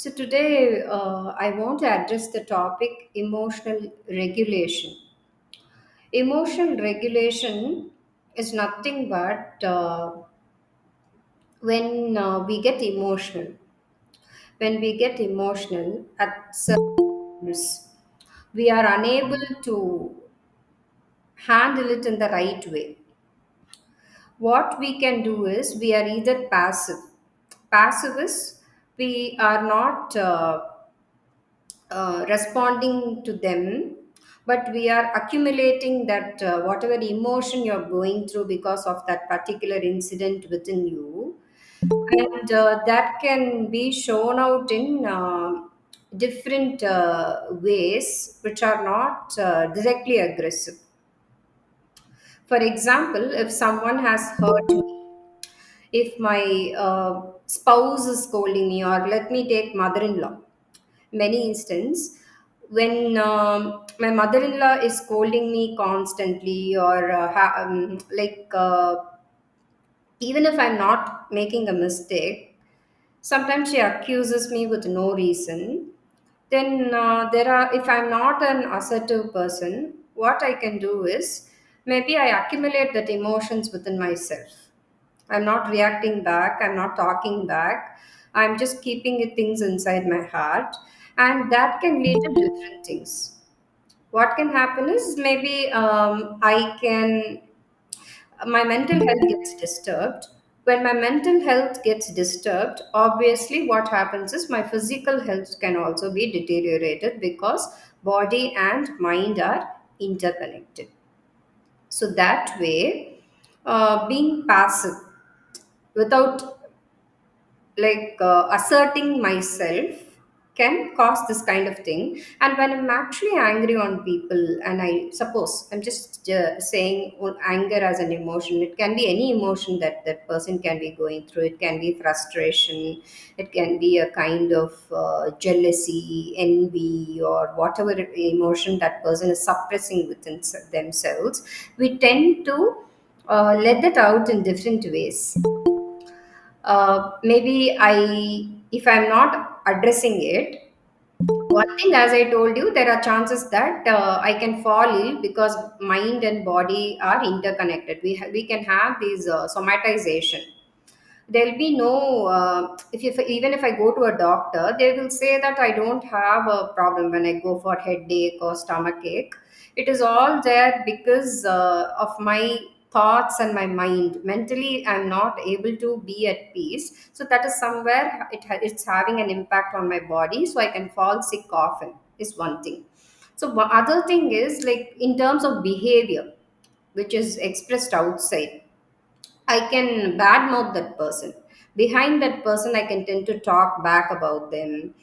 So, today I want to address the topic emotional regulation. Emotional regulation is nothing but when we get emotional. When we get emotional at certain times, we are unable to handle it in the right way. What we can do is we are either passive. Passive is we are not responding to them, but we are accumulating that whatever emotion you're going through because of that particular incident within you, and that can be shown out in different ways which are not directly aggressive. For example, if someone has hurt me, if my spouse is scolding me, or let me take mother-in-law, many instances when my mother-in-law is scolding me constantly, or even if I'm not making a mistake, sometimes she accuses me with no reason. Then there are if I'm not an assertive person, what I can do is maybe I accumulate that emotions within myself. I'm not reacting back, I'm not talking back, I'm just keeping it things inside my heart, and that can lead to different things. What can happen is maybe I can my mental health gets disturbed. When my mental health gets disturbed, obviously what happens is my physical health can also be deteriorated because body and mind are interconnected. So that way, being passive without asserting myself can cause this kind of thing. And when I'm actually angry on people, and I suppose I'm just saying anger as an emotion, it can be any emotion that that person can be going through. It can be frustration, it can be a kind of jealousy, envy, or whatever emotion that person is suppressing within themselves. We tend to let that out in different ways. Maybe if I'm not addressing it, one thing, as I told you, there are chances that I can fall ill because mind and body are interconnected. We can have these somatization. There'll be no if even if I go to a doctor, they will say that I don't have a problem when I go for headache or stomach ache. It is all there because of my thoughts and my mind. Mentally, I'm not able to be at peace, so that is somewhere it's having an impact on my body, so I can fall sick often, is one thing. So one other thing is, like, in terms of behavior which is expressed outside, I can badmouth that person. Behind that person, I can tend to talk back about them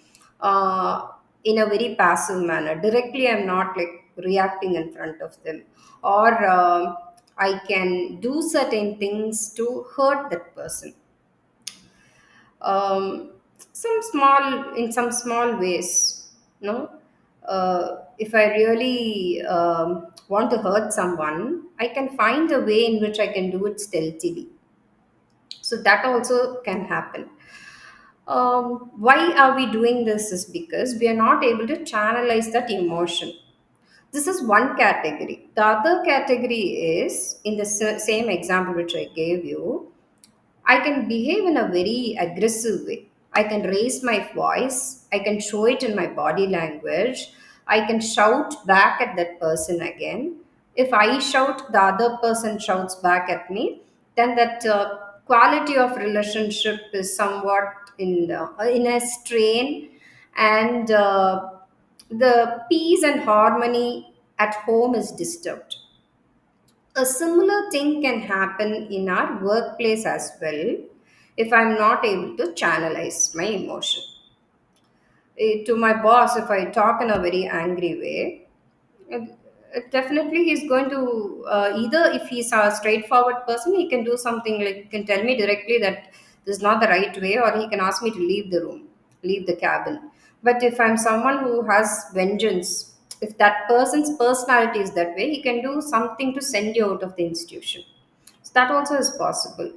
in a very passive manner. Directly, I'm not like reacting in front of them. Or I can do certain things to hurt that person. Um, in some small ways, no? If I really want to hurt someone, I can find a way in which I can do it stealthily, so that also can happen. Why are we doing this is because we are not able to channelize that emotion. This is one category. The other category is, in the same example which I gave you, I can behave in a very aggressive way. I can raise my voice. I can show it in my body language. I can shout back at that person again. If I shout, the other person shouts back at me, then that quality of relationship is somewhat in a strain, and the peace and harmony at home is disturbed. A similar thing can happen in our workplace as well if I'm not able to channelize my emotion. To my boss, if I talk in a very angry way, definitely he's going to either, if he's a straightforward person, he can do something like he can tell me directly that this is not the right way, or he can ask me to leave the room, leave the cabin. But if I'm someone who has vengeance, if that person's personality is that way, he can do something to send you out of the institution. So that also is possible.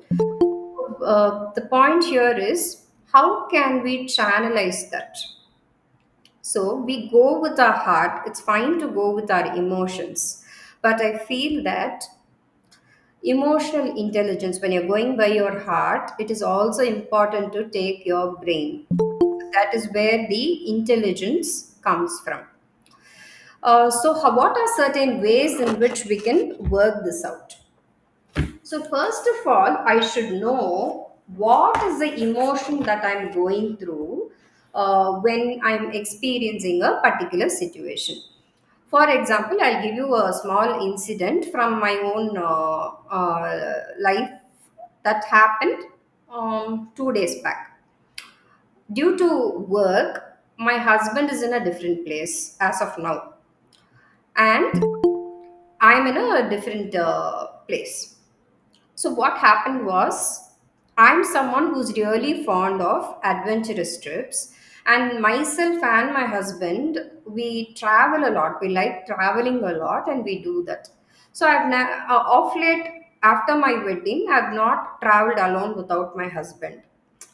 The point here is How can we channelize that? So we go with our heart. It's fine to go with our emotions. But I feel that emotional intelligence, when you're going by your heart, it is also important to take your brain. That is where the intelligence comes from. What are certain ways in which we can work this out? So, first of all, I should know what is the emotion that I'm going through when I'm experiencing a particular situation. For example, I'll give you a small incident from my own life that happened 2 days back. Due to work, my husband is in a different place as of now, and I'm in a different place. So, what happened was, I'm someone who's really fond of adventurous trips, and myself and my husband, we travel a lot. We like traveling a lot, and we do that. So, off late after my wedding, I've not traveled alone without my husband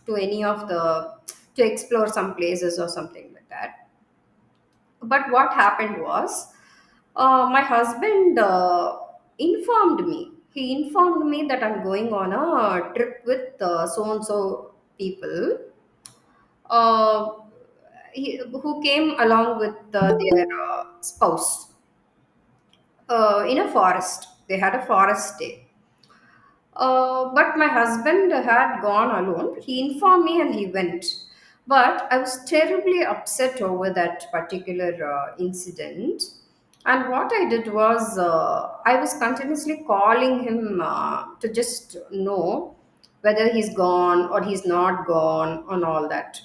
to any of the to explore some places or something like that. But what happened was, my husband informed me. He informed me that I'm going on a trip with so and so people, uh, who came along with their spouse in a forest. They had a forest day. But my husband had gone alone. He informed me and he went. But I was terribly upset over that particular incident. And what I did was, I was continuously calling him to just know whether he's gone or he's not gone and all that.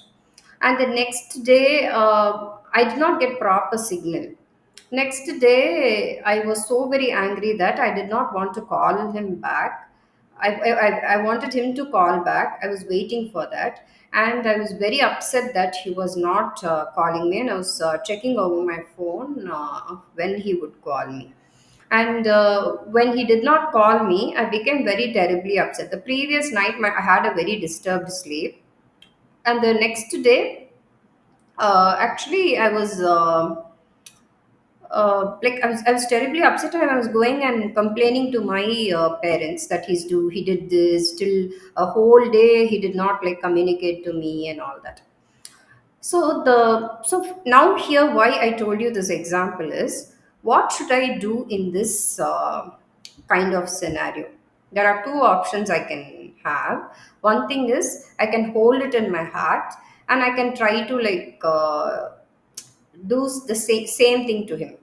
And the next day, I did not get proper signal. Next day, I was so very angry that I did not want to call him back. I wanted him to call back. I was waiting for that. And I was very upset that he was not calling me. And I was checking over my phone when he would call me. And when he did not call me, I became very terribly upset. The previous night, I had a very disturbed sleep. And the next day, actually, I was terribly upset, and I was going and complaining to my parents that he did this till a whole day he did not like communicate to me and all that. Now here why I told you this example is, what should I do in this kind of scenario? There are two options I can have. One thing is I can hold it in my heart, and I can try to do the same thing to him.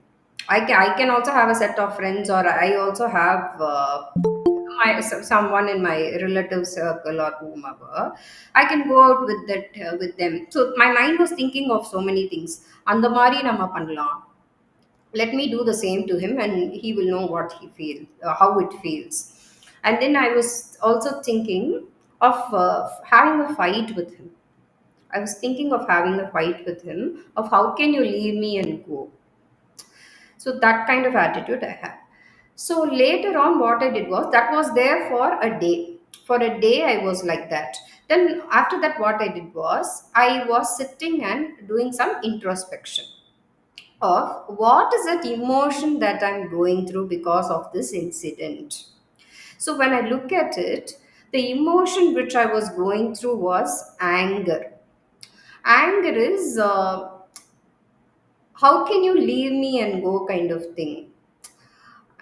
I can also have a set of friends, or I also have someone in my relative circle or whomever. I can go out with that with them. So my mind was thinking of so many things. அந்த மாதிரி நம்ம பண்ணலாம். Let me do the same to him, and he will know what he feels, how it feels. And then I was also thinking of having a fight with him. I was thinking of having a fight with him, of how can you leave me and go. So that kind of attitude I had. So later on, what I did was, that was there for a day. For a day, I was like that. Then after that, what I did was, I was sitting and doing some introspection of what is that emotion that I'm going through because of this incident. So when I look at it, the emotion which I was going through was anger. Anger is, how can you leave me and go kind of thing.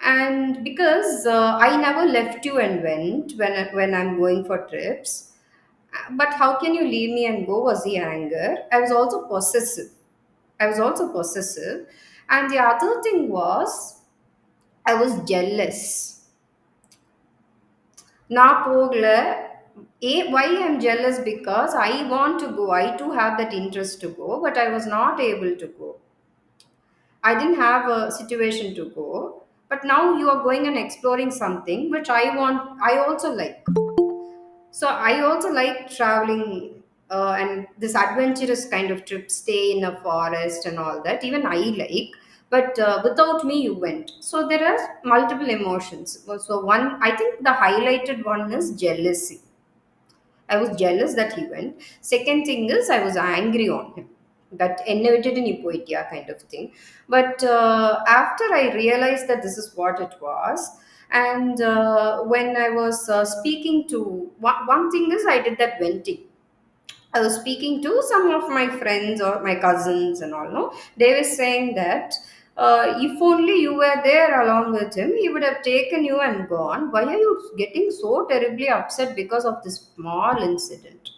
And because I never left you and went when I'm going for trips, but how can you leave me and go was the anger. I was also possessive. And the other thing was, I was jealous. நான் போகல. Why I'm jealous? Because I want to go. I too have that interest to go, but I was not able to go. I didn't have a situation to go, but now you are going and exploring something which I want. I also like. So I also like traveling and this adventurous kind of trip, stay in a forest and all that. Even I like, but without me, you went. So there are multiple emotions. So one, I think the highlighted one is jealousy. I was jealous that he went. Second thing is, I was angry on him. That innovated in Ipoitia kind of thing. But after I realized that this is what it was, and when I was speaking to one thing is, I did that venting. I was speaking to some of my friends or my cousins and all. No, they were saying that if only you were there along with him, he would have taken you and gone. Why are you getting so terribly upset because of this small incident?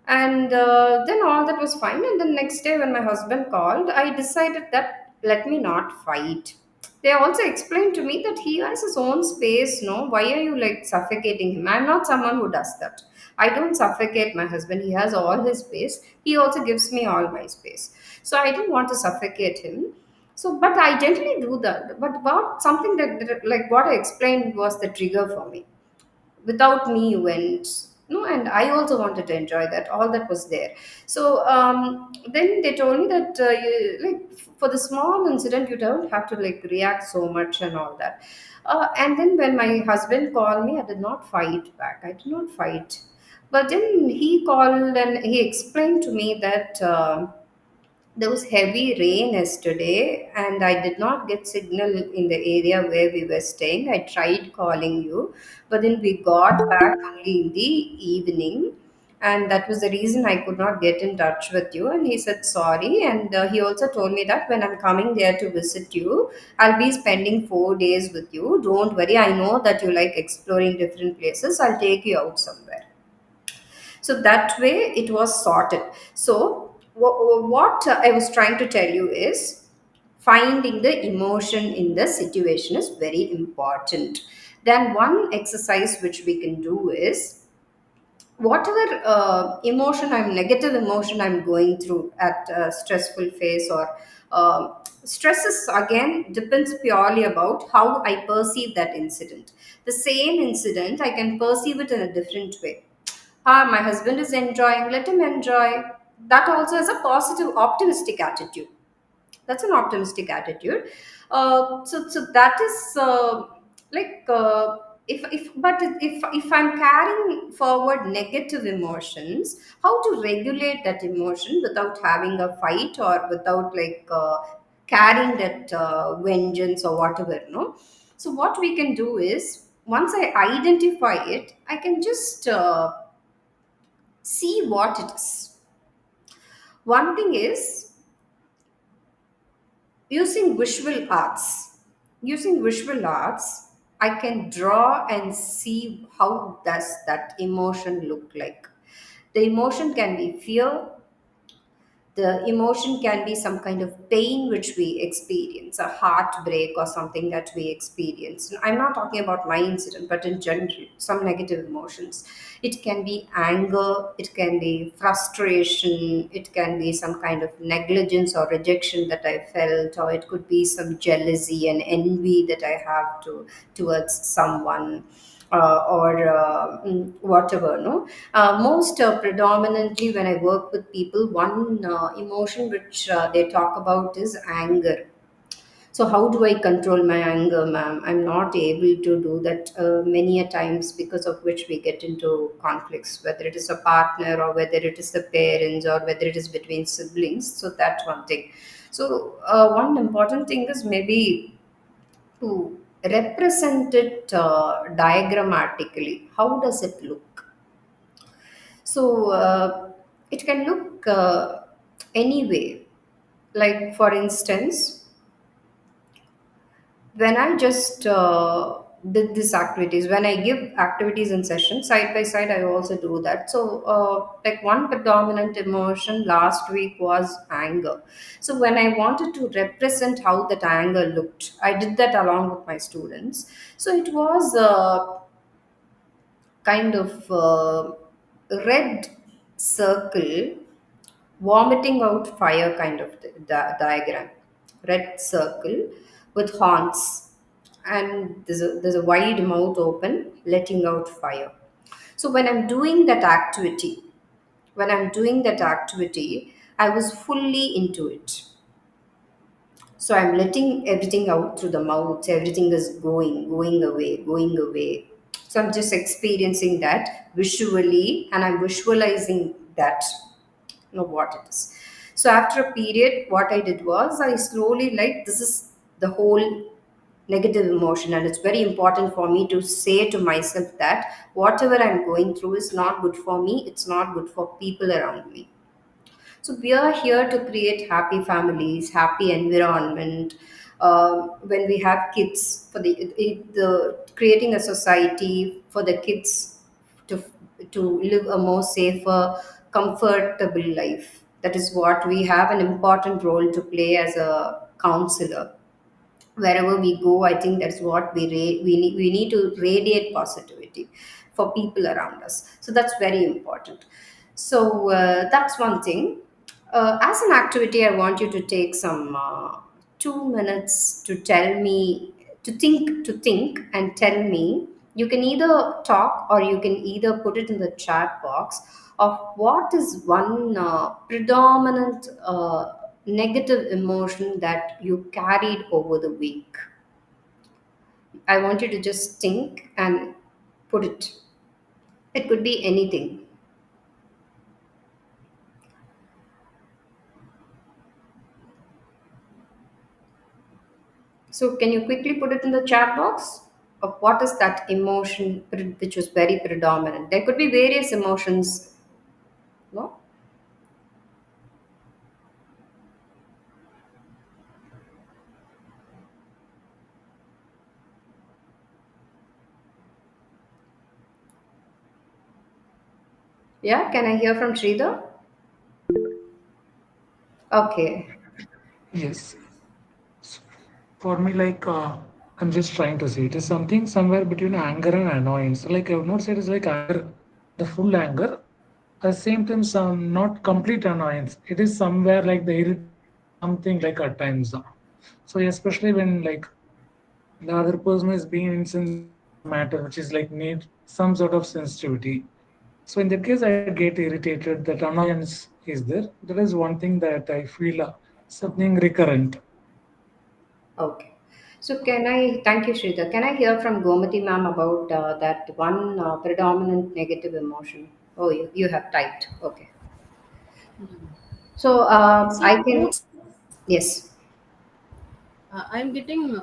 And then all that was fine. And the next day, when my husband called, I decided that let me not fight. They also explained to me that he has his own space. No, why are you like suffocating him? I'm not someone who does that. I don't suffocate my husband. He has all his space. He also gives me all my space. So I didn't want to suffocate him. So, but I gently do that. But what something like what I explained was the trigger for me. Without me you went. No, and I also wanted to enjoy that, all that was there. So then they told me that for the small incident you don't have to like react so much and all that. And then when my husband called me, I did not fight back. I did not fight. But then he called and he explained to me that there was heavy rain yesterday, and I did not get signal in the area where we were staying. I tried calling you, but then we got back only in the evening, and that was the reason I could not get in touch with you. And he said sorry, and he also told me that when I'm coming there to visit you, I'll be spending 4 days with you. Don't worry, I know that you like exploring different places. I'll take you out somewhere. So that way it was sorted. So what I was trying to tell you is, finding the emotion in the situation is very important. Then one exercise which we can do is, whatever negative emotion I'm going through at a stressful phase, or stresses again depends purely about how I perceive that incident. The same incident I can perceive it in a different way. My husband is enjoying, let him enjoy. That also is a positive optimistic attitude. That's an optimistic attitude. So that is like if I'm carrying forward negative emotions, how to regulate that emotion without having a fight, or without carrying that vengeance or whatever, no? So what we can do is, once I identify it, I can just see what it is. One thing is, using visual arts, I can draw and see how does that emotion look like. The emotion can be fear. The emotion can be some kind of pain which we experience, a heartbreak or something that we experience. I'm not talking about my incident, but in general, some negative emotions. It can be anger, it can be frustration, it can be some kind of negligence or rejection that I felt, or it could be some jealousy and envy that I have towards someone, or whatever, no? Most predominantly, when I work with people, one emotion which they talk about is anger. So how do I control my anger, ma'am? I'm not able to do that many a times, because of which we get into conflicts, whether it is a partner, or whether it is the parents, or whether it is between siblings. So that one thing. So one important thing is maybe to represent it diagrammatically. How does it look? So it can look any way. Like, for instance, when I just did these activities, when I give activities in session side by side, I also do that. So, like, one predominant emotion last week was anger. So, when I wanted to represent how that anger looked, I did that along with my students. So, it was kind of red circle vomiting out fire kind of diagram. Red circle with horns, and there's a wide mouth open, letting out fire. So when I'm doing that activity, I was fully into it. So I'm letting everything out through the mouth. Everything is going away, going away. So I'm just experiencing that visually and I'm visualizing that, what it is. So after a period, what I did was I slowly, like, this is the whole negative emotion, and it's very important for me to say to myself that whatever I'm going through is not good for me, it's not good for people around me. So we are here to create happy families, happy environment. When we have kids, for the creating a society for the kids to to live a more safer, comfortable life. That is what we have an important role to play as a counselor. Wherever we go, I think that's what we need to radiate positivity for people around us. So that's very important. So that's one thing. As an activity, I want you to take some 2 minutes to tell me, to think and tell me. You can either talk or you can either put it in the chat box of what is one predominant negative emotion that you carried over the week. I want you to just think and put it. It could be anything. So, can you quickly put it in the chat box of what is that emotion which was very predominant? There could be various emotions. No? Yeah, can I hear from Sridhar? Okay. Yes. S- For me, I'm just trying to say it is something somewhere between anger and annoyance. Like I would not say it is like anger, the full anger. At the same time, some not complete annoyance. It is somewhere like the irritation or something like at times. So especially when like the other person is being insensitive on a matter which is like need some sort of sensitivity. So in that case, I get irritated. That annoyance is there. That is one thing that I feel something recurrent. Okay. So, can I thank you, Sridhar? Can I hear from Gomati ma'am about that one predominant negative emotion? Oh, you have typed. Okay. So, See, I mood can, swings. yes. I'm getting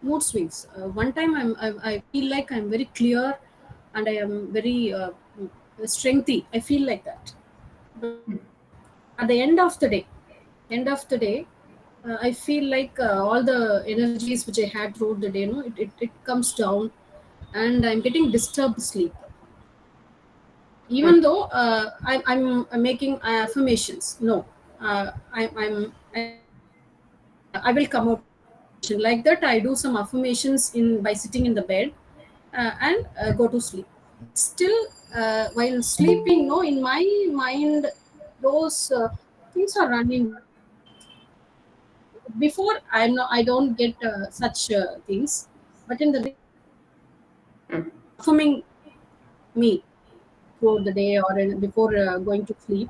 mood swings. One time I feel like I'm very clear and I am very strengthy. I feel like that. But at the end of the day, I feel like all the energies which I had throughout the day, it comes down and I'm getting disturbed sleep. Even though I'm making affirmations. No, I'm saying I will come out of this situation. Like that, I do some affirmations in by sitting in the bed and go to sleep. But still, while sleeping, no, in my mind, those things are running. Before, I don't get such things, but in the between, Mm. affirming me throughout the day or before going to sleep,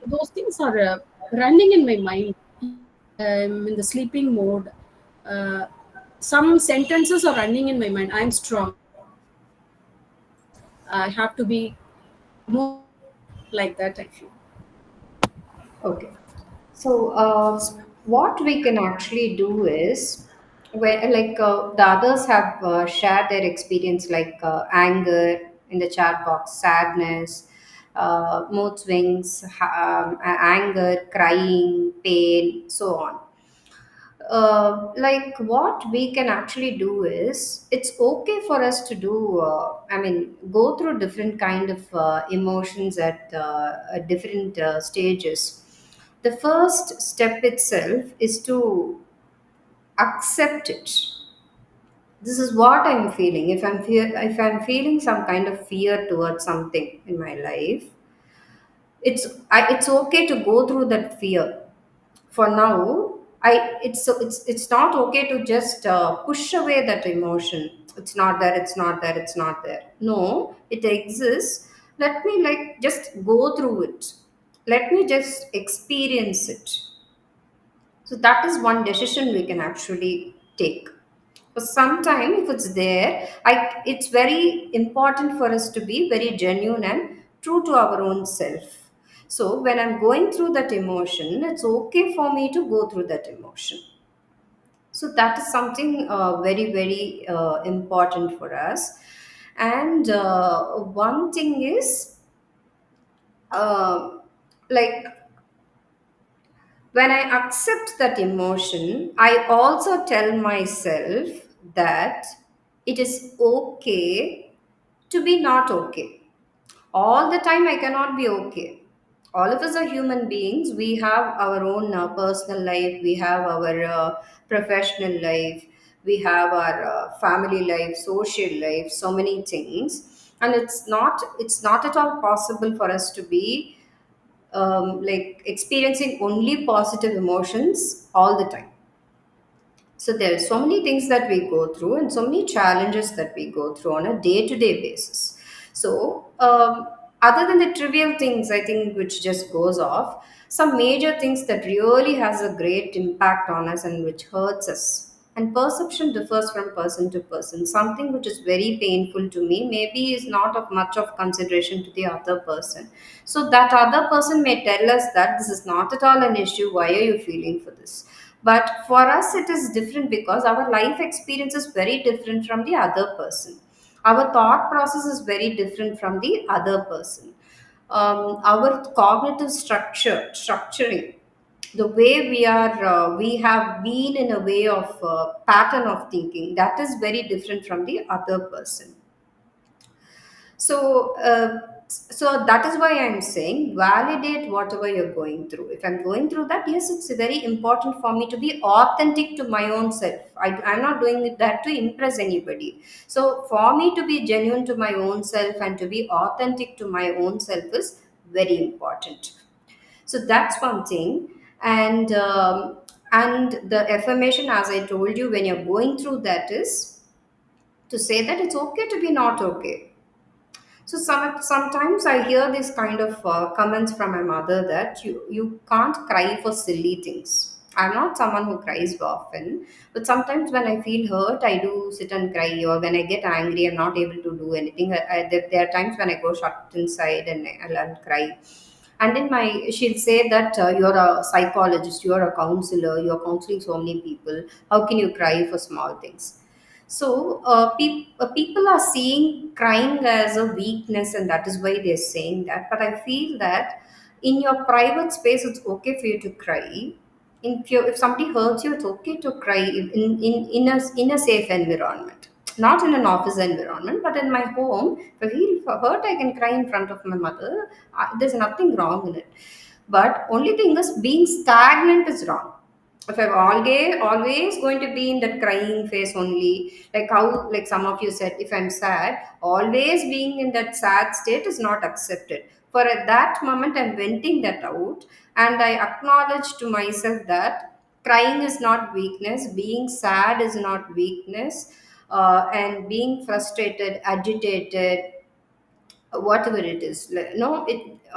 those things are running in my mind even while I'm in the sleeping mode. uh, some sentences are running in my mind. I'm strong, I'm courageous, I have to be more strong, like that I feel. Okay. So, what we can actually do is, where like the others have shared their experience, like anger in the chat box, sadness, mood swings, anger, crying, pain, so on. Like what we can actually do is, it's okay for us to do, I mean, go through different kind of emotions at different stages. The first step itself is to accept it. This is what I'm feeling. If I'm feeling some kind of fear towards something in my life, it's okay to go through that fear. For now, it's not okay to just push away that emotion. It's not there, it's not there, it's not there. No, it exists. Let me, like, just go through it. Let me just experience it. So that is one decision we can actually take. But sometime if it's there, it's very important for us to be very genuine and true to our own self. So when I'm going through that emotion, it's okay for me to go through that emotion. So that is something very, very important for us. And one thing is, uh, like, when I accept that emotion, I also tell myself that it is okay to be not okay. All the time, I cannot be okay. All of us are human beings. We have our own personal life, we have our professional life, we have our family life, social life, so many things. And it's not at all possible for us to be like experiencing only positive emotions all the time. So there are so many things that we go through and so many challenges that we go through on a day-to-day basis. So other than the trivial things, I think, which just goes off, some major things that really has a great impact on us and which hurts us. And perception differs from person to person. Something which is very painful to me maybe is not of much of consideration to the other person. So that other person may tell us that this is not at all an issue. Why are you feeling for this? But for us, it is different because our life experience is very different from the other person. Our thought process is very different from the other person. Our cognitive structuring, the way we have been in a way of pattern of thinking, that is very different from the other person. So that is why I'm saying validate whatever you're going through. If I'm going through that, yes, it's very important for me to be authentic to my own self. I'm not doing that to impress anybody. So for me to be genuine to my own self and to be authentic to my own self is very important. So that's one thing. And the affirmation, as I told you, when you're going through that, is to say that it's okay to be not okay. So sometimes I hear this kind of comments from my mother that you can't cry for silly things. I'm not someone who cries often, but sometimes when I feel hurt, I do sit and cry. Or when I get angry, I'm not able to do anything. There are times when I go shut inside and I'll cry. And then she'll say that you're a psychologist, you're a counselor, you're counseling so many people. How can you cry for small things? So people are seeing crying as a weakness, and that is why they're saying that. But I feel that in your private space, it's okay for you to cry. If somebody hurts you, it's okay to cry in a safe environment, not in an office environment, but in my home. If I feel hurt, I can cry in front of my mother. There's nothing wrong in it. But only thing is, being stagnant is wrong. If I'm always going to be in that crying phase only, like how, like some of you said, if I'm sad, always being in that sad state is not accepted. For at that moment, I'm venting that out, and I acknowledge to myself that crying is not weakness, being sad is not weakness, and being frustrated, agitated, whatever it is, no,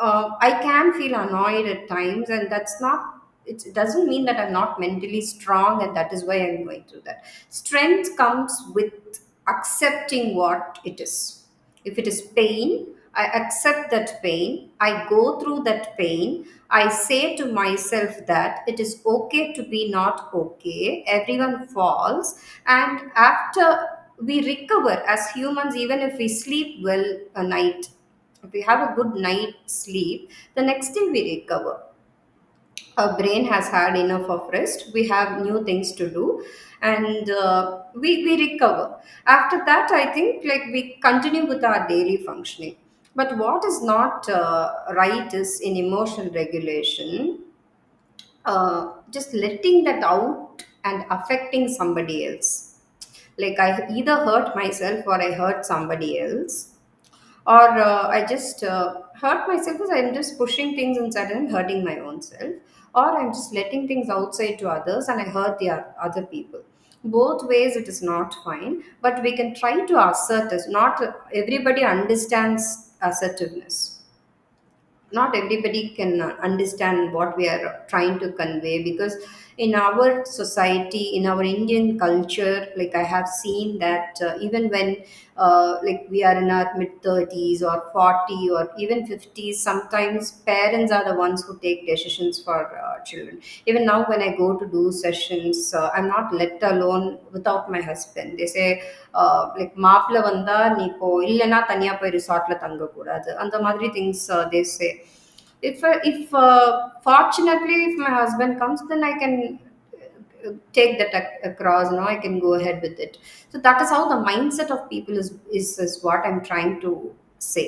I can feel annoyed at times, and that's not, it doesn't mean that I'm not mentally strong, and that is why I'm going through that. Strength comes with accepting what it is. If it is pain, I accept that pain, I go through that pain, I say to myself that it is okay to be not okay, everyone falls. And after we recover as humans, even if we sleep well a night, if we have a good night's sleep, the next day we recover. Our brain has had enough of rest, we have new things to do, and we recover. After that, I think, like, we continue with our daily functioning. But what is not right is in emotional regulation, just letting that out and affecting somebody else. Like, I either hurt myself or I hurt somebody else, or I just hurt myself because I'm just pushing things inside and hurting my own self, or I'm just letting things outside to others and I hurt the other people. Both ways, it is not fine, but we can try to assert this. Not everybody understands assertiveness. not everybody can understand what we are trying to convey, because in our society, in our Indian culture, like I have seen that even when like we are in our mid 30s or 40 or even 50s, sometimes parents are the ones who take decisions for children. Even now when I go to do sessions, I'm not let alone without my husband. They say like மாப்பிள்ள வந்தா நீ இப்போ இல்லைன்னா தனியா போய் ரிசார்ட்ல தங்க கூடாது அந்த மாதிரி things they say. If fortunately if my husband comes, then I can take that across, I can go ahead with it. So that is how the mindset of people is what I'm trying to say.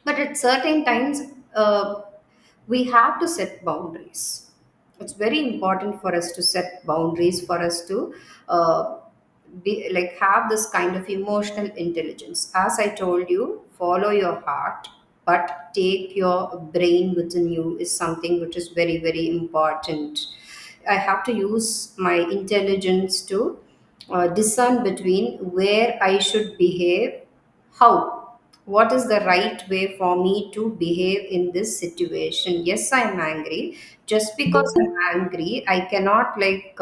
But at certain times, we have to set boundaries. It's very important for us to set boundaries, for us to be like have this kind of emotional intelligence. As I told you, follow your heart, but take your brain within you is something which is very, very important. I have to use my intelligence to discern between where I should behave, how, what is the right way for me to behave in this situation. Yes, I'm angry. Just because I'm angry, I cannot like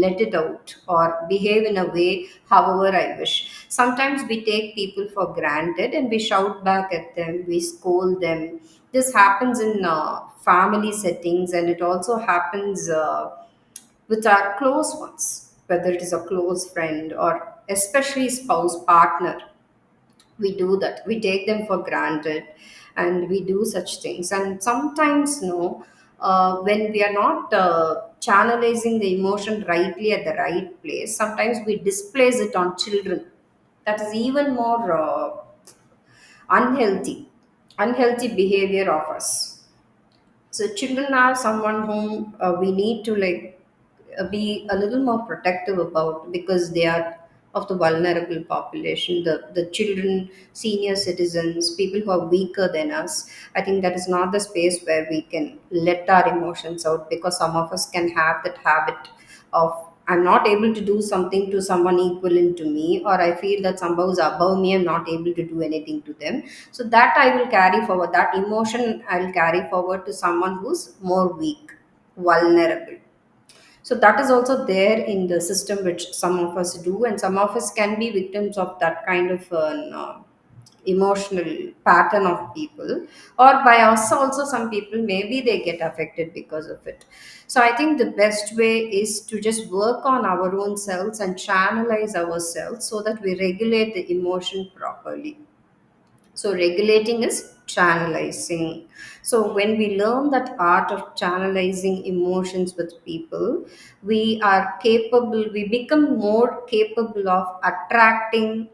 let it out or behave in a way however I wish. Sometimes we take people for granted and we shout back at them, we scold them. This happens in family settings, and it also happens with our close ones, whether it is a close friend or especially spouse, partner. We do that, we take them for granted, and we do such things. And sometimes, no, when we are not channelizing the emotion rightly at the right place, sometimes we displace it on children. That is even more unhealthy behavior of us. So children are someone whom we need to like be a little more protective about, because they are of the vulnerable population, the children, senior citizens, people who are weaker than us. I think that is not the space where we can let our emotions out, because some of us can have that habit of, I'm not able to do something to someone equivalent to me, or I feel that someone is above me, I'm not able to do anything to them. So that I will carry forward, that emotion I'll carry forward to someone who's more weak, vulnerable. So that is also there in the system, which some of us do, and some of us can be victims of that kind of an emotional pattern of people, or by us also. Some people maybe they get affected because of it. So I think the best way is to just work on our own selves and channelize ourselves so that we regulate the emotion properly. So regulating is channelizing. So when we learn that art of channelizing emotions with people, we are capable, we become more capable of attracting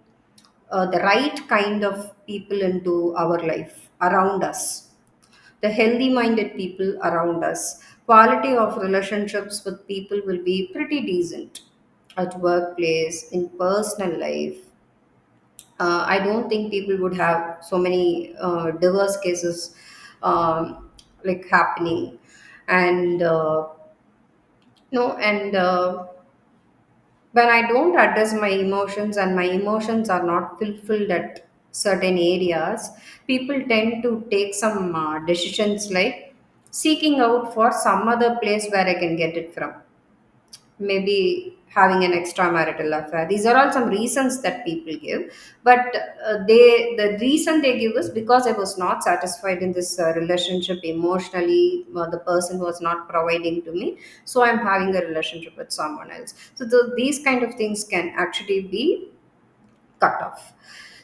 the right kind of people into our life around us, the healthy minded people around us. Quality of relationships with people will be pretty decent at workplace, in personal life. I don't think people would have so many divorce cases like happening, and no, and when I don't address my emotions and my emotions are not fulfilled at certain areas, people tend to take some decisions like seeking out for some other place where I can get it from, maybe having an extramarital affair. These are all some reasons that people give, but the reason they give is because I was not satisfied in this relationship emotionally. The person was not providing to me, so I'm having a relationship with someone else. So these kind of things can actually be cut off.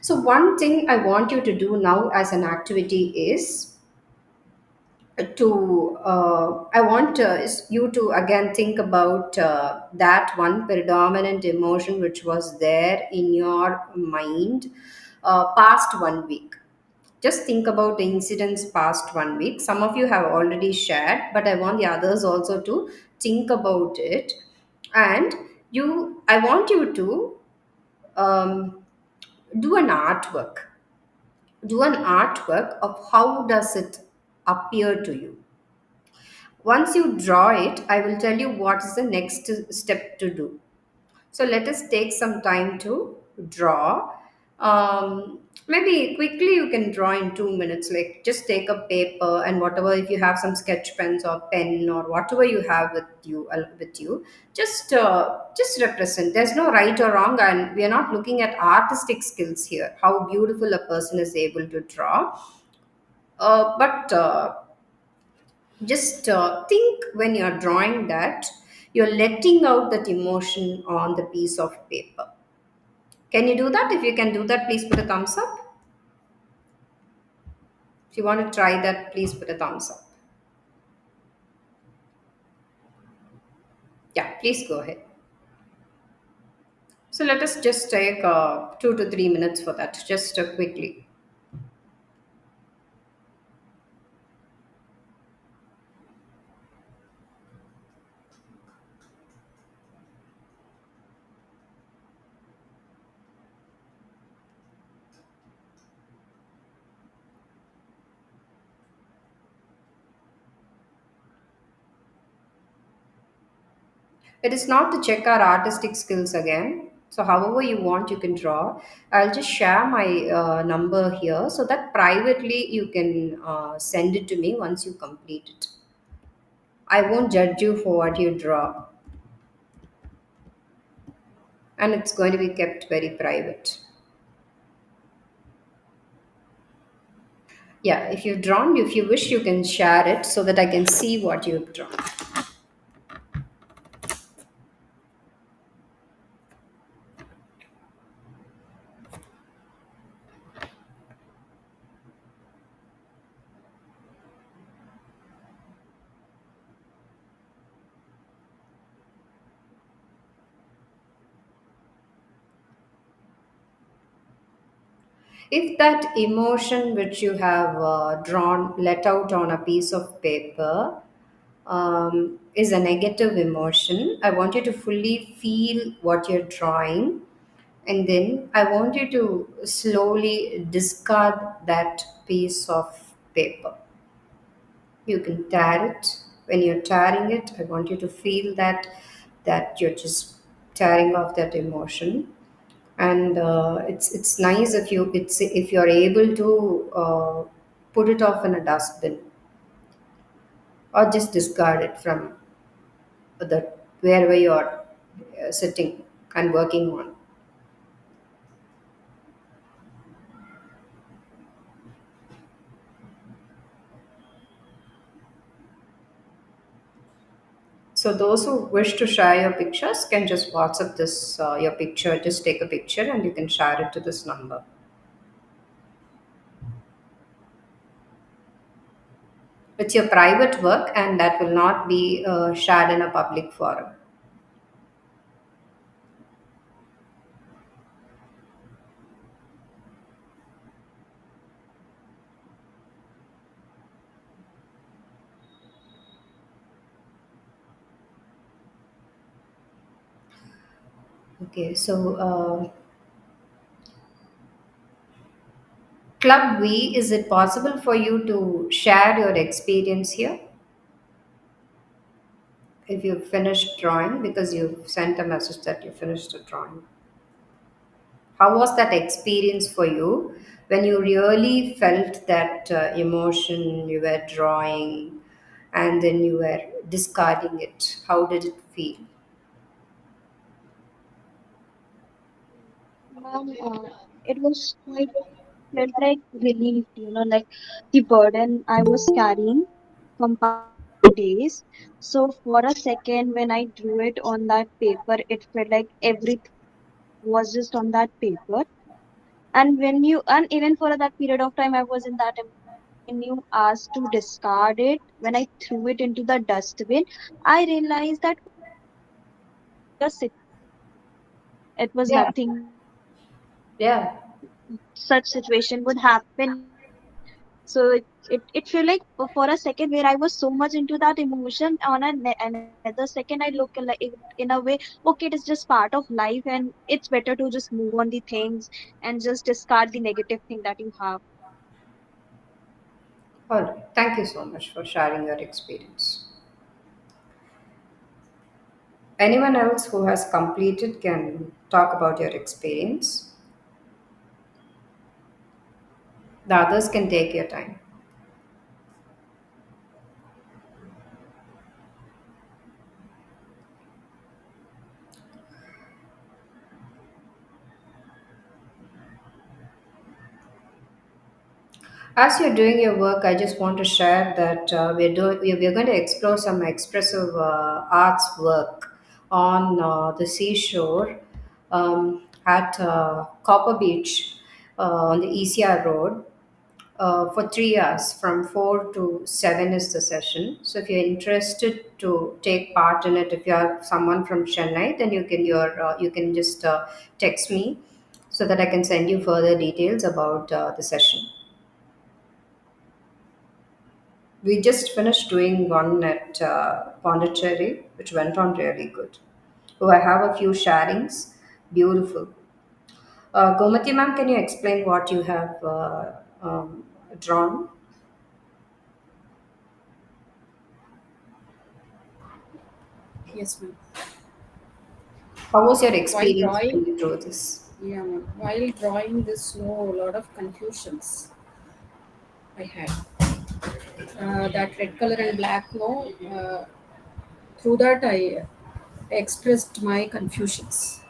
So one thing I want you to do now as an activity is to I want you to again think about that one predominant emotion which was there in your mind past 1 week. Just think about the incidents past 1 week. Some of you have already shared, but I want the others also to think about it. And I want you to um, do an artwork. Do an artwork of how does it appear to you. Once you draw it, I will tell you what is the next step to do. So let us take some time to draw. Maybe quickly you can draw in 2 minutes. Like just take a paper and whatever, if you have some sketch pens or pen or whatever you have with you, just represent. There's no right or wrong, and we are not looking at artistic skills here. How beautiful a person is able to draw, but just think when you're drawing that you're letting out that emotion on the piece of paper. Can you do that? If you can do that, please put a thumbs up. If you want to try that, please put a thumbs up. Yeah, please go ahead. So let us just take 2 to 3 minutes for that, just quickly. It is not to check our artistic skills again. So, however you want, you can draw. I'll just share my number here so that privately you can send it to me once you complete it. I won't judge you for what you draw, and it's going to be kept very private. Yeah, if you've drawn, if you wish, you can share it so that I can see what you've drawn. If that emotion which you have drawn, let out on a piece of paper, is a negative emotion, I want you to fully feel what you're drawing, and then I want you to slowly discard that piece of paper. You can tear it. When you're tearing it, I want you to feel that you're just tearing off that emotion. And it's nice if you're able to put it off in a dustbin or just discard it from the wherever you're sitting and working on. So those who wish to share your pictures can just WhatsApp this your picture. Just take a picture and you can share it to this number. It's your private work, and that will not be shared in a public forum. Okay, so Club V, is it possible for you to share your experience here if you've finished drawing, because you've sent a message that you finished the drawing? How was that experience for you when you really felt that emotion you were drawing and then you were discarding it? How did it feel? Ma'am, it was quite felt like relief, like the burden I was carrying from past few days. So for a second, when I drew it on that paper, it felt like everything was just on that paper. And even for that period of time, I was in that emotion. And when you asked to discard it, when I threw it into the dustbin, I realized that just it was Yeah, nothing yeah. such situation would happen in my life. So it felt like for a second where I was so much into that emotion, on another second I look like it in a way, okay, it is just part of life and it's better to just move on the things and just discard the negative thing that you have. All right. Thank you so much for sharing your experience. Anyone else who has completed can talk about your experience. The others can take your time. As you're doing your work, I just want to share that we're going to explore some expressive arts work on the seashore at Copper Beach on the ECR Road for 3 hours. From 4 to 7 is the session. So if you're interested to take part in it, if you are someone from Chennai, then you can just text me so that I can send you further details about the session. We just finished doing one at Pondicherry, which went on really good. Oh, I have a few sharings. Beautiful. Gomati ma'am, can you explain what you have drawn? Yes, ma'am. How was your While experience when drawing, you drew this? yeah, ma'am. While drawing this, no, a lot of confusions I had. That red color and black, no. Through that, I expressed my confusions.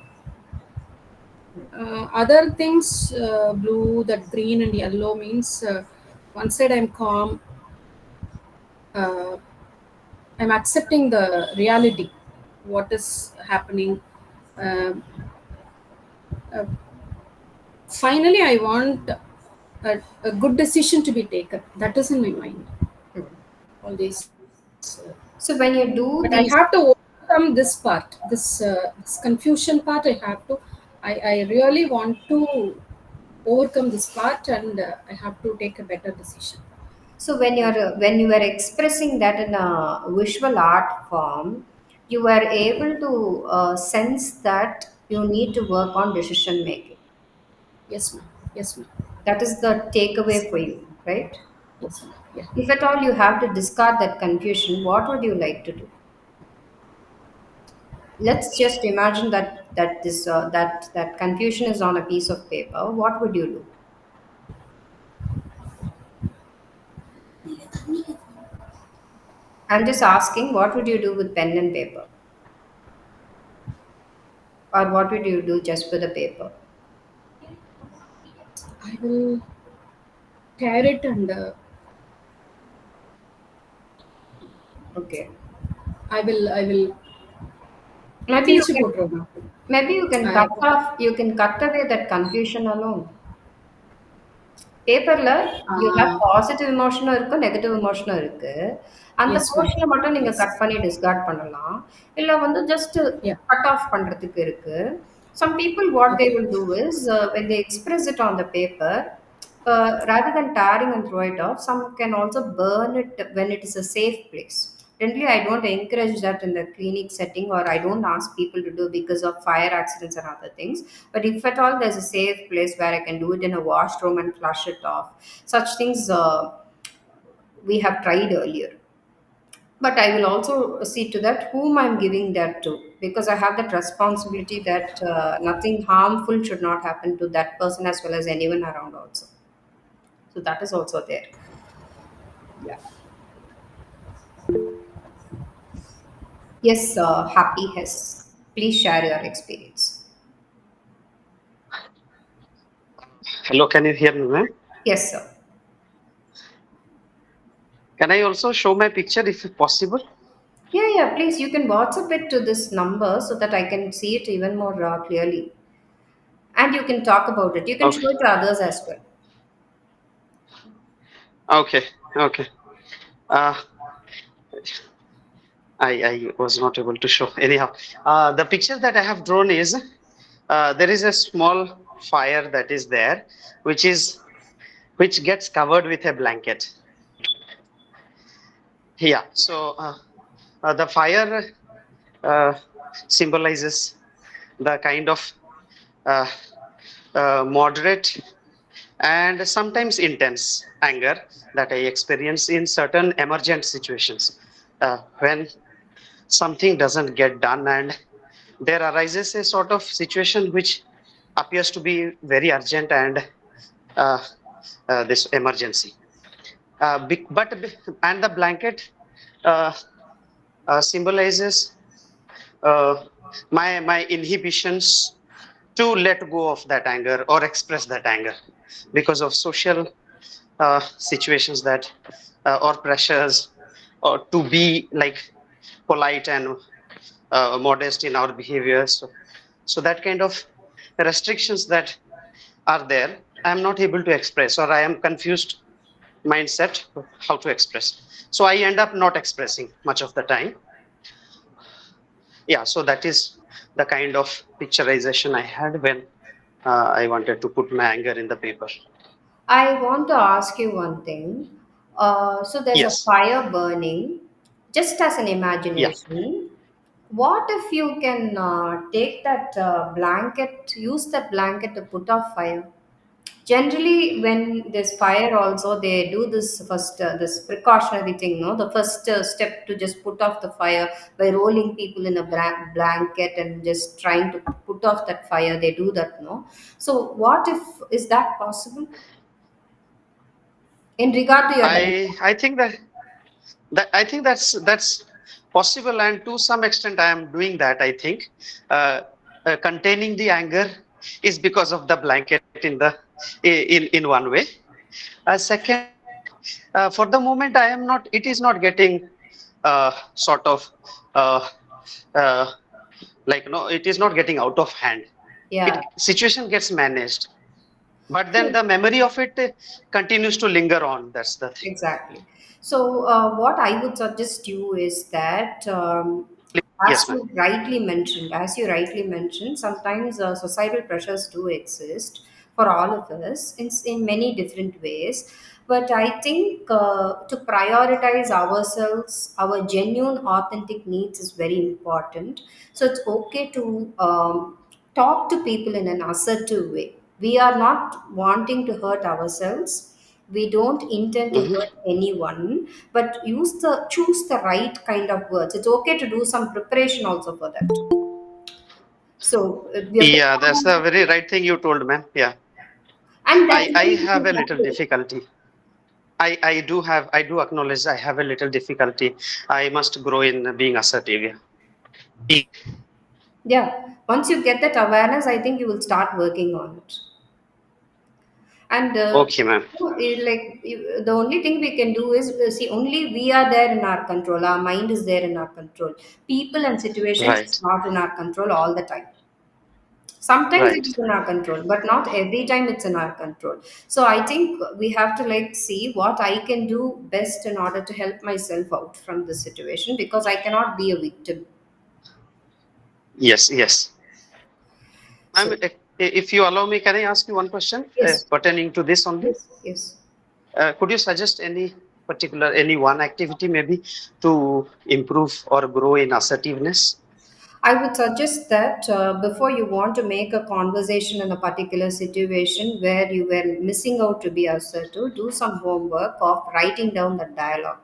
Other things, blue, that green and yellow means one side I'm calm, uh, I'm accepting the reality, what is happening. Uh, uh, Finally, I want a good decision to be taken. That is in my mind. All these, So when you but I do have to these, overcome this part, this confusion part. I have to. I really want to overcome this part, and I have to take a better decision. so when you were expressing that in a visual art form, you were able to sense that you need to work on decision making. Yes, ma'am. Yes, ma'am. That is the takeaway for you, right? Yes, ma'am. Yeah. If at all you have to discard that confusion, what would you like to do? Let's just imagine that confusion is on a piece of paper. What would you do? I'm just asking, what would you do with pen and paper, or what would you do just with the paper? I will tear it and Okay, I will maybe you Kilichi can poturuva. maybe you can I cut away that confusion alone. பேப்பர்ல you have uh, positive எமோஷனும் இருக்கு, negative எமோஷனும் இருக்கு. அந்த yes, ma'am. போர்ஷனை மட்டும் நீங்க Yes. Cut பண்ணி Discord பண்ணலாம். இல்ல வந்து ஜஸ்ட் Yeah. கட் ஆஃப் பண்றதுக்கு இருக்கு. Some people what they Okay. will do is when they express it on the paper, rather than tearing and throw it off, some can also burn it when it is a safe place. Generally, I don't encourage that in the clinic setting, or I don't ask people to do because of fire accidents and other things. But if at all there's a safe place where I can do it in a washroom and flush it off, such things we have tried earlier. But I will also see to that whom I'm giving that to, because I have that responsibility that nothing harmful should not happen to that person as well as anyone around also. So that is also there. Yeah. Yes, happy has. Please share your experience. Hello, can you hear me, ma'am? Yes, sir. Can I also show my picture if possible? Yeah, yeah, please, you can WhatsApp it to this number so that I can see it even more clearly. And you can talk about it. You can show Okay, it to others as well. okay, okay. Uh, I was not able to show. Anyhow, the picture that I have drawn is there is a small fire that is there, which is which gets covered with a blanket. Yeah. So the fire uh, symbolizes the kind of uh, moderate and sometimes intense anger that I experience in certain emergent situations when something doesn't get done and there arises a sort of situation which appears to be very urgent and uh, this emergency. And the blanket uh, symbolizes uh, my inhibitions to let go of that anger or express that anger because of social situations that or pressures or to be like polite and modest in our behavior. So that kind of restrictions that are there, I am not able to express, or I am confused mindset how to express. So I end up not expressing much of the time. Yeah, so that is the kind of picturization I had when I wanted to put my anger in the paper. I want to ask you one thing. So there's a Yes. fire burning, just as an Yeah. imagination. What if you can take that blanket, use that blanket to put off fire? Generally, when there's fire, also they do this first, this precautionary thing. No, the first step to just put off the fire by rolling people in a blanket and just trying to put off that fire. They do that. No, so what if is that possible in regard to your dilemma? I think that I think that's possible, and to some extent I am doing that. I think uh, containing the anger is because of the blanket in one way. Second, for the moment I am not. It is not getting sort of uh, uh, like no. It is not getting out of hand. Yeah. It situation gets managed, but then the memory of it continues to linger on. That's the thing. Exactly. So, what I would suggest you is that, Yes, ma'am. as you rightly mentioned, sometimes societal pressures do exist for all of us in many different ways. But I think to prioritize ourselves, our genuine, authentic needs is very important. So, it's okay to talk to people in an assertive way. We are not wanting to hurt ourselves, we don't intend to Mhm. hurt anyone, but choose the right kind of words. It's okay to do some preparation also for that. So we are Yeah, that's the very right thing you told, man. Yeah, and that I even have is a little natural. difficulty. I do acknowledge I have a little difficulty. I must grow in being assertive. Yeah. Yeah, once you get that awareness, I think you will start working on it. And Okay, ma'am. the only thing we can do is see, only we are there in our control. Our mind is there in our control. People and situations is Right, not in our control all the time. Sometimes it right. is in our control, but not every time it's in our control. So I think we have to like see what I can do best in order to help myself out from this situation, because I cannot be a victim. Yes, yes. Ma'am, So if you allow me, can I ask you one question yes, pertaining to this only? yes, yes. Could you suggest any one activity maybe to improve or grow in assertiveness? I would suggest that before you want to make a conversation in a particular situation where you were missing out to be assertive, do some homework of writing down the dialogue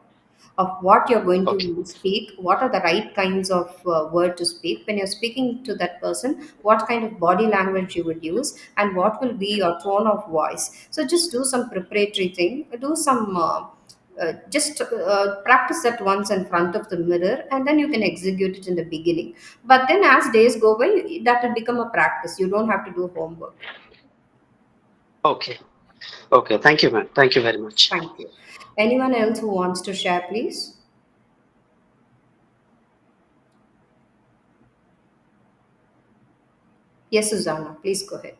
of what you're going Okay, to speak, what are the right kinds of word to speak. When you're speaking to that person, what kind of body language you would use, and what will be your tone of voice. So just do some preparatory thing, do some. Just practice that once in front of the mirror, and then you can execute it in the beginning. But then as days go by, that will become a practice. You don't have to do homework. okay, okay. Thank you, ma'am. Thank you very much. Thank you. Anyone else who wants to share, please? Yes, Susanna, please go ahead.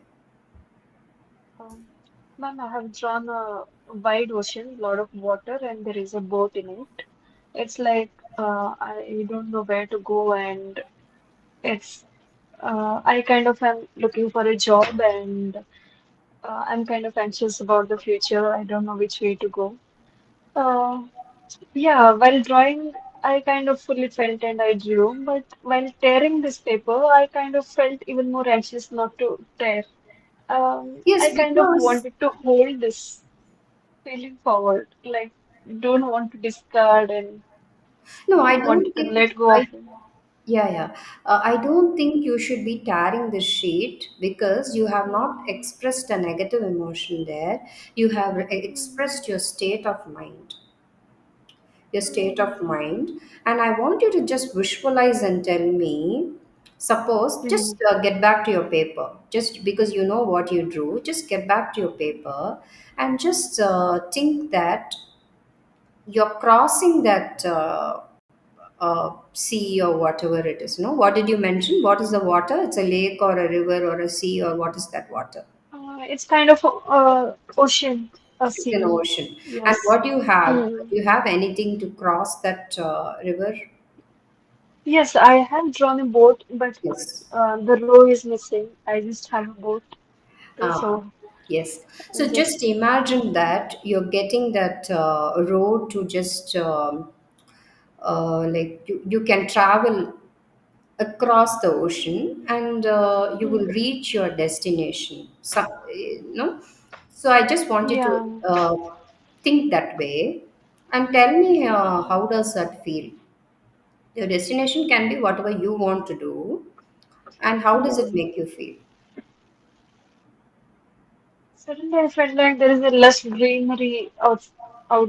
Um, Ma'am, I have drawn a wide ocean, lot of water, and there is a boat in it. It's like I don't know where to go, and it's I kind of am looking for a job, and I'm kind of anxious about the future. I don't know which way to go. Uh, yeah, while drawing, I kind of fully felt and I drew, but while tearing this paper, I kind of felt even more anxious not to tear. I Yes, kind of because wanted to hold this feeling forward, like don't want to discard and no, I don't wanted to think let go I of it. Yeah, yeah. I don't think you should be tearing the sheet because you have not expressed a negative emotion there. You have expressed your state of mind, your state of mind. And I want you to just visualize and tell me. Suppose, just get back to your paper. Just because you know what you drew, just get back to your paper and just think that you're crossing that sea or whatever it is. No, what did you mention? What is the water? It's a lake or a river or a sea, or what is that water? It's kind of ocean, a It's an sea. ocean. And Yes. what do you have? Hmm. Do you have anything to cross that river? Yes, I have drawn a boat, but Yes. the row is missing. I just have a boat, Ah, so yes. I So just just imagine that you're getting that road to just like you can travel across the ocean and you will hmm. reach your destination. So, no? So I just want you to Yeah. think that way and tell me how does that feel? Your destination can be whatever you want to do, and how does it Hmm. make you feel? Suddenly, I felt like there is a less greenery out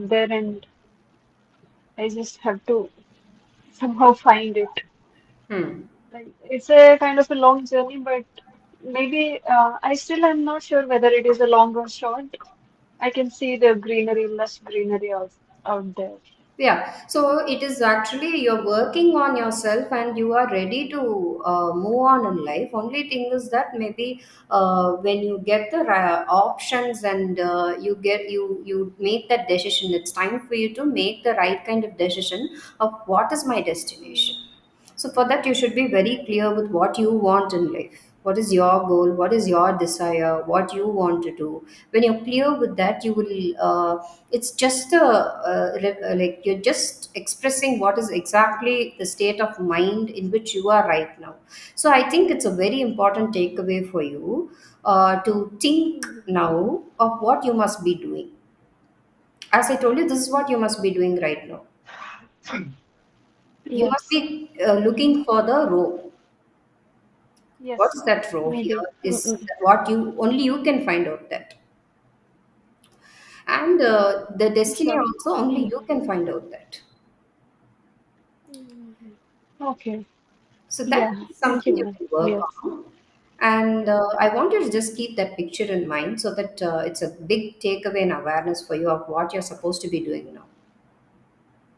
there, and I just have to somehow find it. Hmm. Like it's a kind of a long journey, but maybe I still am not sure whether it is a long or short. I can see the greenery, less greenery out there. Yeah, so it is actually you're working on yourself and you are ready to move on in life. Only thing is that maybe when you get the options and you make that decision, it's time for you to make the right kind of decision of what is my destination. So for that, you should be very clear with what you want in life. What is your goal? What is your desire? What you want to do? When you're clear with that, you will. It's just like you're just expressing what is exactly the state of mind in which you are right now. So I think it's a very important takeaway for you to think Mm. now of what you must be doing. As I told you, this is what you must be doing right now. You must Yes, be looking for the row. What is yes, that row here? maybe. Is Mm-mm. what you only you can find out that, and the destiny Sure. also only you Mm. can find out that. Mm. Okay. So that Yeah. is Thank something you, you ma'am. can work Yes. on. And I want you to just keep that picture in mind so that it's a big takeaway and awareness for you of what you're supposed to be doing now.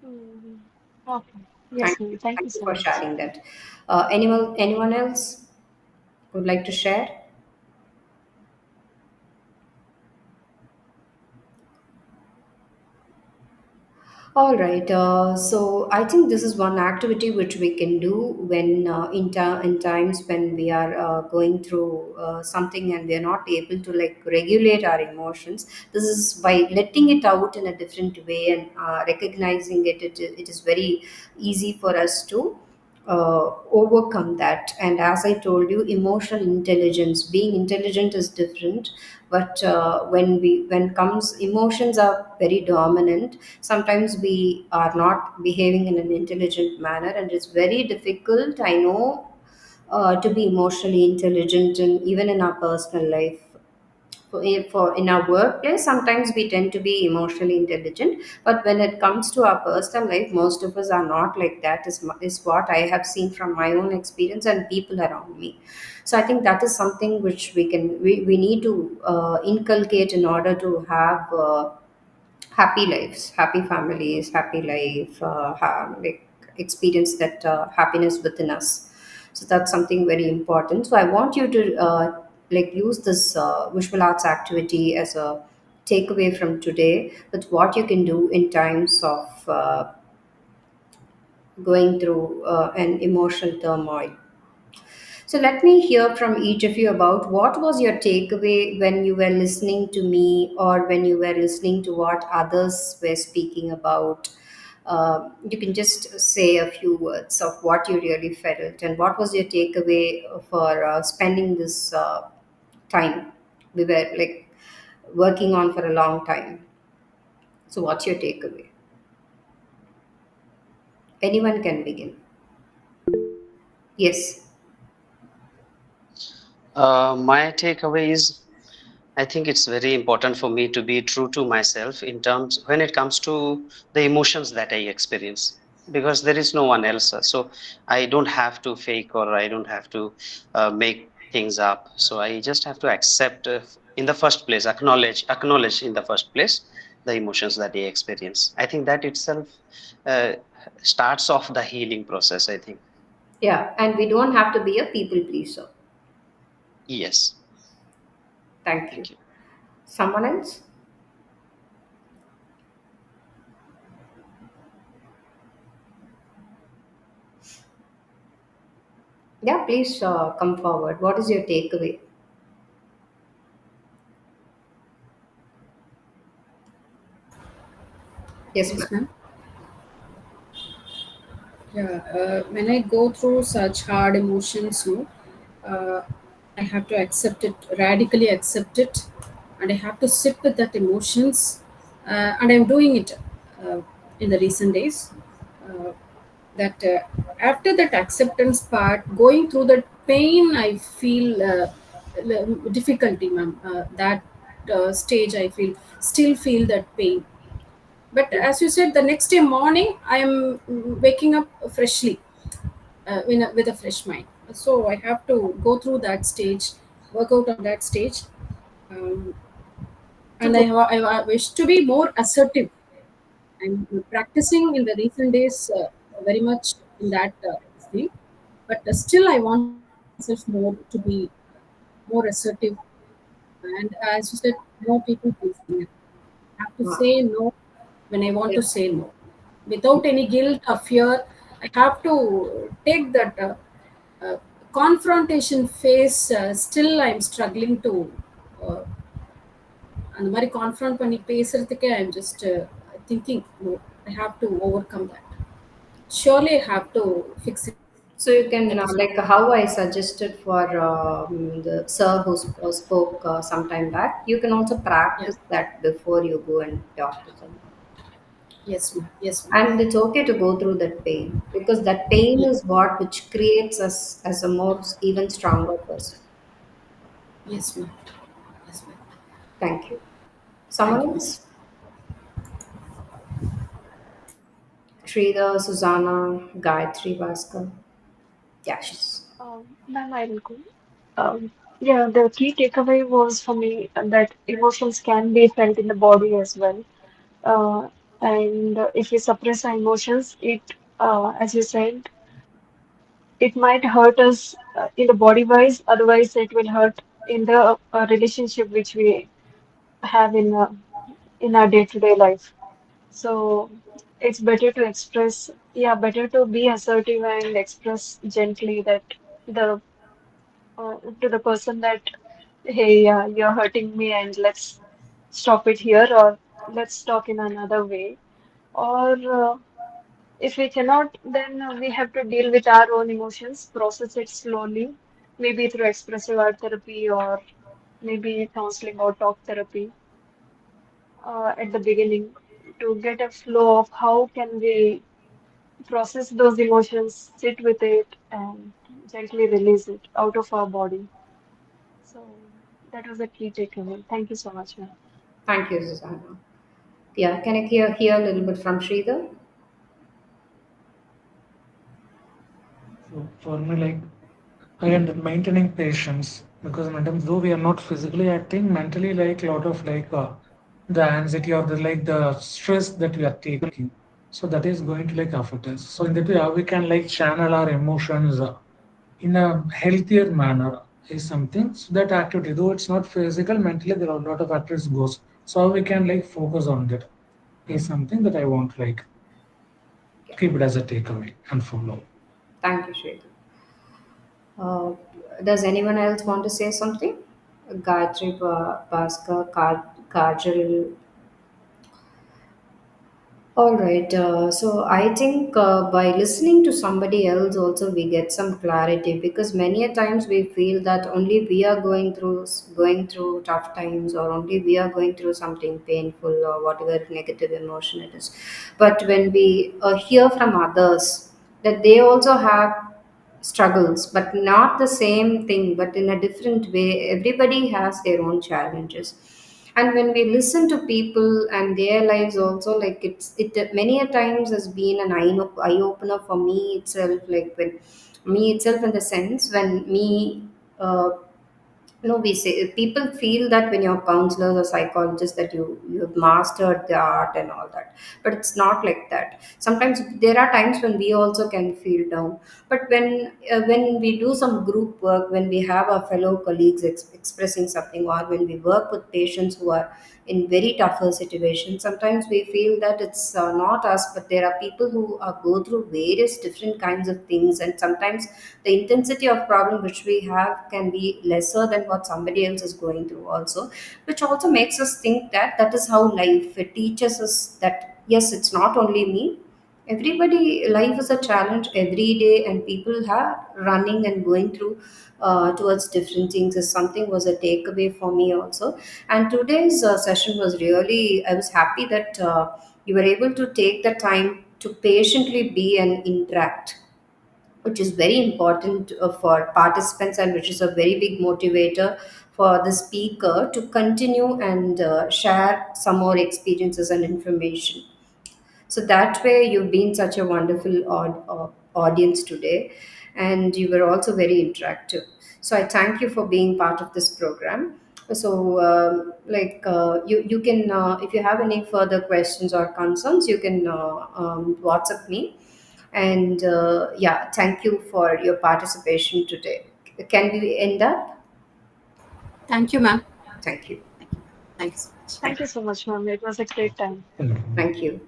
Mm. Okay. Thank Yes, ma'am. you. Thank Thank you you so for much. sharing that. Anyone else would like to share? All right. So I think this is one activity which we can do when in times when we are going through something and we are not able to like regulate our emotions. This is by letting it out in a different way and recognizing it. It is very easy for us to overcome that. And as I told you, emotional intelligence, being intelligent is different, but when comes emotions are very dominant. Sometimes we are not behaving in an intelligent manner, and it's very difficult, I know, to be emotionally intelligent and even in our personal life. For in our workplace, sometimes we tend to be emotionally intelligent, but when it comes to our personal life, most of us are not like that. Is what I have seen from my own experience and people around me. So I think that is something which we need to inculcate in order to have happy lives, happy families, happy life, like experience that happiness within us. So that's something very important. So I want you to like use this visual arts activity as a takeaway from today with what you can do in times of going through an emotional turmoil. So let me hear from each of you about what was your takeaway when you were listening to me or when you were listening to what others were speaking about. You can just say a few words of what you really felt and what was your takeaway for spending this time. We were like working on for a long time. So, what's your takeaway? Anyone can begin. Yes. My takeaway is I think it's very important for me to be true to myself in terms when it comes to the emotions that I experience, because there is no one else. So I don't have to fake, or I don't have to make things up. So I just have to accept, in the first place, acknowledge in the first place the emotions that I experience. I think that itself uh, starts off the healing process, I think. Yeah, and we don't have to be a people pleaser. Yes. Thank you. Thank you. Someone else? Yeah, please come forward. What is your takeaway? Yes, Yes, ma'am. ma'am. Yeah, when I go through such hard emotions, no, uh, I have to accept it, radically accept it, and I have to sit with that emotions, and I'm doing it uh, in the recent days. Uh, that After that acceptance part, going through that pain, I feel difficulty, ma'am. That stage, I feel still feel that pain. But as you said, the next day morning, I am waking up freshly with a fresh mind. So I have to go through that stage, work out on that stage, um, To and go. I wish to be more assertive. I'm practicing in the recent days very much in that thing, but still I want to push myself more to be more assertive. And as you said, no people pleasing. I have to Uh, say no when I want yeah. to say no, without any guilt or fear. I have to take that uh, confrontation phase. Still, I'm struggling to அந்த மாதிரி confront பண்ணி பேசுறதுக்கே I'm just thinking no I have to overcome that surely I have to fix it. So you can, That is like how I suggested for the sir who spoke some time back, you can also yeah. practice that before you go and talk to someone. Yes, ma'am. Yes, ma'am. And it's okay to go through that pain because that pain Yes, is what which creates us as a more even stronger person. yes, ma'am. Yes, ma'am. Thank you. Someone Thank you, ma'am. else? Sridhar, Susanna, Gayatri, Bhaskar. Yeah, she's. Ma'am, I will go. Yeah, the key takeaway was for me that emotions can be felt in the body as well. Uh, and if we suppress our emotions, as you said, it might hurt us in the body wise. Otherwise, it will hurt in the relationship which we have in our day-to-day life. So it's better to express, yeah, better to be assertive and express gently that the to the person that, hey, you're hurting me and let's stop it here, or let's talk in another way. Or if we cannot, then we have to deal with our own emotions, process it slowly, maybe through expressive art therapy or maybe counseling or talk therapy at the beginning to get a flow of how can we process those emotions, sit with it, and gently release it out of our body. So that was a key takeaway. Thank you so much, ma'am. Thank you, Susanna. Yeah, can I hear a little bit from Sridhar? So for me, like and maintaining patience, because sometimes though we are not physically acting, mentally, like a lot of the anxiety or the the stress that we are taking, so that is going to affect us. So in that way, how we can channel our emotions in a healthier manner is something. So that activity, though it's not physical, mentally there are a lot of activities goes. So how we can focus on that is something that I want Yeah. keep it as a takeaway and follow. Thank you, Sridhar. Uh, does anyone else want to say something? Gayatri, Bhaskar, Kajal. All right. So I think by listening to somebody else, also we get some clarity because many a times we feel that only we are going through tough times, or only we are going through something painful or whatever negative emotion it is. But when we hear from others that they also have struggles, but not the same thing, but in a different way. Everybody has their own challenges. And when we listen to people and their lives also, like it many a times has been an eye opener for me itself, like when me itself, in the sense when me uh, no, we say people feel that when you're counselors or psychologists that you've mastered the art and all that, but it's not like that. Sometimes there are times when we also can feel down, but when we do some group work, when we have our fellow colleagues expressing something, or when we work with patients who are in very tougher situations, sometimes we feel that it's not us, but there are people who go through various different kinds of things, and sometimes the intensity of problem which we have can be lesser than what somebody else is going through also, which also makes us think that that is how life, it teaches us that yes, it's not only me, everybody, life is a challenge every day, and people are running and going through towards different things, is something was a takeaway for me also. And today's session was really, I was happy that you were able to take the time to patiently be and interact, which is very important for participants, and which is a very big motivator for the speaker to continue and share some more experiences and information. So that way, you've been such a wonderful audience today, and you were also very interactive. So I thank you for being part of this program. So, you can, if you have any further questions or concerns, you can WhatsApp me. And yeah, thank you for your participation today. Can we end up? Thank you, ma'am. Thank you. Thank you. Thank you so much. Thank you so much, ma'am. It was a great time. Thank you. Thank you.